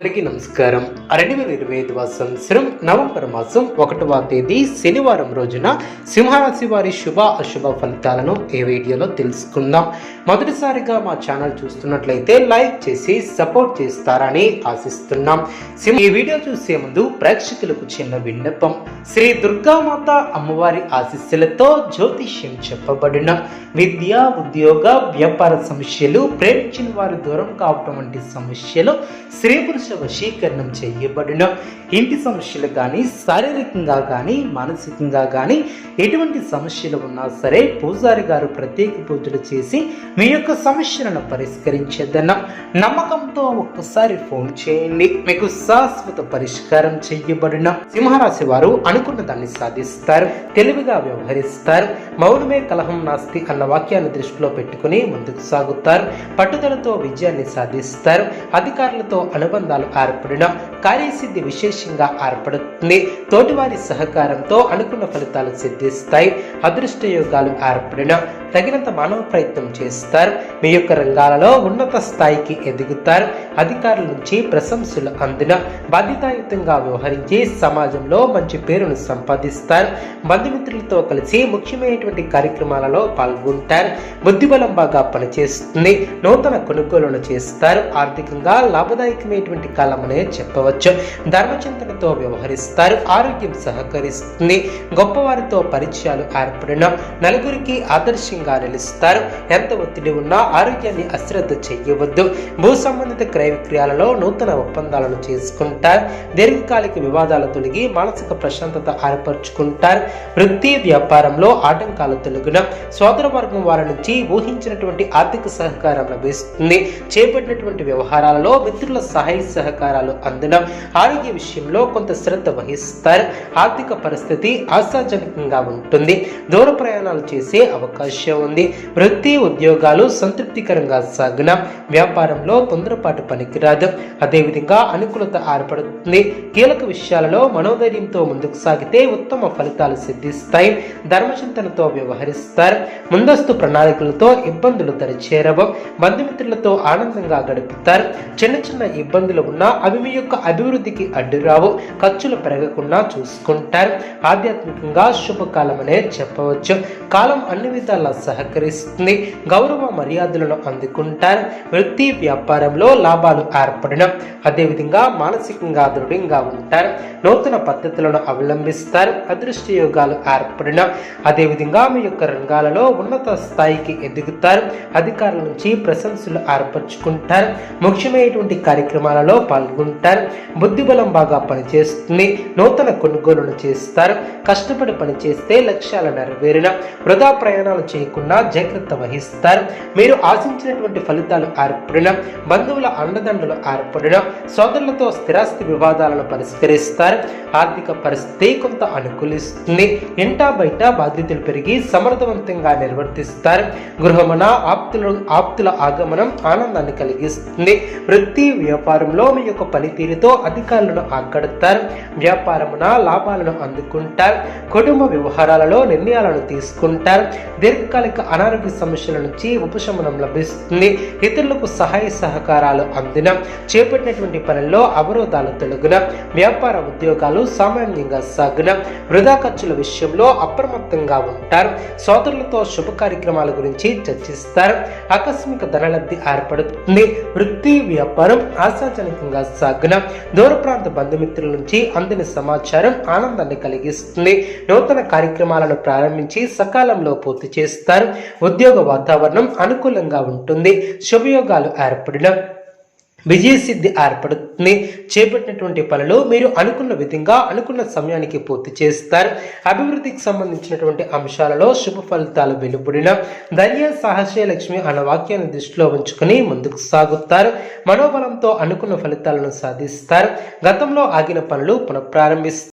అందరికీ నమస్కారం. 2025 సంవత్సరం నవంబర్ మాసం 1వ తేదీ శనివారం రోజున సింహరాశి వారి శుభ అశుభ ఫలితాలను ఈ వీడియోలో తెలుసుకుందాం. మొదటిసారిగా మా ఛానల్ చూస్తున్నట్లయితే లైక్ చేసి సపోర్ట్ చేస్తారని ఆశిస్తున్నాం. ఈ వీడియో చూసే ముందు ప్రేక్షకులకు చిన్న విన్నపం. శ్రీ దుర్గామాత అమ్మవారి ఆశీస్సులతో జ్యోతిష్యం చెప్పబడిన విద్య, ఉద్యోగ, వ్యాపార సమస్యలు, ప్రేమించిన వారు దూరం కావటం వంటి సమస్యలు, స్త్రీ పురుష వశీకరణం చేయబడిన ఇంటి సమస్యలు కానీ, శారీరకంగా కానీ, మానసికంగా కానీ ఎటువంటి సమస్యలు ఉన్నా సరే పూజారి గారు ప్రత్యేక పూజలు చేసి మీ యొక్క సమస్యలను పరిష్కరించేదన్న నమ్మకంతో ఒక్కసారి ఫోన్ చేయండి. మీకు శాశ్వత పరిష్కారం చేయబడిన సింహరాశి వారు అనుకున్న దాన్ని సాధిస్తారు, తెలివిగా వ్యవహరిస్తారు. మౌనమే కలహం నాస్తి అన్న వాక్యాన్ని దృష్టిలో పెట్టుకుని ముందుకు సాగుతారు. పట్టుదలతో విజయాన్ని సాధిస్తారు. అధికారులతో అనుబంధాలు ఏర్పడిన కార్యసిద్ధి విశేషంగా ఏర్పడుతుంది. తోటివారి సహకారంతో అనుకున్న ఫలితాలు సిద్ధిస్తాయి. అదృష్ట యోగాలు ఏర్పడిన తగినంత మానవ ప్రయత్నం చేస్తారు. మీ యొక్క రంగాలలో ఉన్నత స్థాయికి ఎదుగుతారు. అధికారుల నుంచి ప్రశంసలు అందిన బాధ్యతాయుతంగా వ్యవహరించి సమాజంలో మంచి పేరును సంపాదిస్తారు. బంధుమిత్రులతో కలిసి ముఖ్యమైనటువంటి కార్యక్రమాలలో పాల్గొంటారు. బుద్ధిబలం బాగా పనిచేస్తుంది. నూతన కొనుగోలును చేస్తారు. ఆర్థికంగా లాభదాయకమైనటువంటి కాలమనే చెప్పవచ్చు. ధర్మచింతనతో వ్యవహరిస్తారు. ఆరోగ్యం సహకరిస్తుంది. గొప్పవారితో పరిచయాలు ఏర్పడిన నలుగురికి ఆదర్శంగా నిలుస్తారు. ఎంత ఒత్తిడి ఉన్నా ఆరోగ్యాన్ని అశ్రద్ధ చేయవద్దు. భూ సంబంధిత క్రయ విక్రయాలలో నూతన ఒప్పందాలను చేసుకుంటారు. దీర్ఘకాలిక వివాదాలు తొలగి మానసిక ప్రశాంతత ఏర్పరచుకుంటారు. వృత్తి వ్యాపారంలో ఆటంకాలు తొలగిన సోదర వర్గం వారి నుంచి ఊహించినటువంటి ఆర్థిక సహకారం లభిస్తుంది. చేపట్టినటువంటి వ్యవహారాలలో మిత్రుల సహాయ సహకారాలు అందిన ఆరోగ్య విషయంలో కొంత శ్రద్ధ వహిస్తారు. ఆర్థిక పరిస్థితి ఆశాజనకంగా ఉంటుంది. దూర ప్రయాణాలు చేసే అవకాశం ఉంది. వృత్తి ఉద్యోగాలు సంతృప్తికరంగా సాగిన వ్యాపారంలో తొందరపాటు పనికిరాదు. అదేవిధంగా అనుకూలత ఏర్పడుతుంది. కీలక విషయాలలో మనోధైర్యంతో ముందుకు సాగితే ఉత్తమ ఫలితాలు సిద్ధిస్తాయి. ధర్మచింతనతో వ్యవహరిస్తారు. ముందస్తు ప్రణాళికలతో ఇబ్బందులు దరిచేరవు. బంధుమిత్రులతో ఆనందంగా గడుపుతారు. చిన్న చిన్న ఇబ్బందులు ఉన్నా అవి మీ యొక్క అభివృద్ధికి అడ్డురావు. ఖర్చులు పెరగకుండా చూసుకుంటారు. ఆధ్యాత్మికంగా శుభకాలమనే చెప్పవచ్చు. కాలం అన్ని విధాలా సహకరిస్తుంది. గౌరవ మర్యాదలను అందుకుంటారు. వృత్తి వ్యాపారంలో లాభాలు ఏర్పడిన అదేవిధంగా మానసికంగా దృఢంగా ఉంటారు. నూతన పద్ధతులను అవలంబిస్తారు. అదృష్ట యోగాలు ఏర్పడిన అదేవిధంగా మీ యొక్క రంగాలలో ఉన్నత స్థాయికి ఎదుగుతారు. అధికారుల నుంచి ప్రశంసలు ఏర్పరచుకుంటారు. ముఖ్యమైనటువంటి కార్యక్రమాలలో పాల్గొంటారు. బుద్ధిబలం బాగా పనిచేస్తుంది. నూతన కొనుగోలును చేస్తారు. కష్టపడి పనిచేస్తే లక్ష్యాలు నెరవేరిన వృధా ప్రయాణాలు చేయకుండా జాగ్రత్త వహిస్తారు. మీరు ఆశించినటువంటి ఫలితాలు ఏర్పడిన బంధువుల అండదండలు ఏర్పడిన సోదరులతో స్థిరాస్తి వివాదాలను పరిష్కరిస్తారు. ఆర్థిక పరిస్థితి కొంత అనుకూలిస్తుంది. ఇంటా బయట బాధ్యతలు పెరిగి సమర్థవంతంగా నిర్వర్తిస్తారు. గృహమున ఆప్తుల ఆగమనం ఆనందాన్ని కలిగిస్తుంది. వృత్తి వ్యాపారంలో మీ యొక్క పనితీరుతో అధికారులను ఆకడతారు. వ్యాపారమున లాభాలను అందుకుంటారు. కుటుంబ వ్యవహారాలలో నిర్ణయాలను తీసుకుంటారు. దీర్ఘకాలిక అనారోగ్య సమస్యల నుంచి ఉపశమనం లభిస్తుంది. ఇతరులకు సహాయ సహకారాలు అందిన చేపట్టినటువంటి పనుల్లో అవరోధాలు తొలగిన వ్యాపార ఉద్యోగాలు సామాన్యంగా సాగిన వృధా ఖర్చుల విషయంలో అప్రమత్తంగా ఉంటారు. సోదరులతో శుభ కార్యక్రమాల గురించి చర్చిస్తారు. ఆకస్మిక ధనలబ్ధి ఏర్పడుతుంది. వృత్తి వ్యాపారం ఆశాజనకంగా సాగిన దూర ప్రాంత బంధుమిత్రుల నుంచి అందిన సమాచారం ఆనందాన్ని కలిగిస్తుంది. నూతన కార్యక్రమాలను ప్రారంభించి సకాలంలో పూర్తి చేస్తారు. ఉద్యోగ వాతావరణం అనుకూలంగా ఉంటుంది. శుభయోగాలు ఏర్పడిన విజయసిద్ధి ఏర్పడుతుంది. చేపట్టినటువంటి పనులు మీరు అనుకున్న విధంగా అనుకున్న సమయానికి పూర్తి చేస్తారు. అభివృద్ధికి సంబంధించినటువంటి అంశాలలో శుభ ఫలితాలు వెలువడిన ధైర్య సాహసే లక్ష్మి అన్న వాక్యాన్ని దృష్టిలో ఉంచుకుని ముందుకు సాగుతారు. మనోబలంతో అనుకున్న ఫలితాలను సాధిస్తారు. గతంలో ఆగిన పనులు పునఃప్రారంభిస్తారు.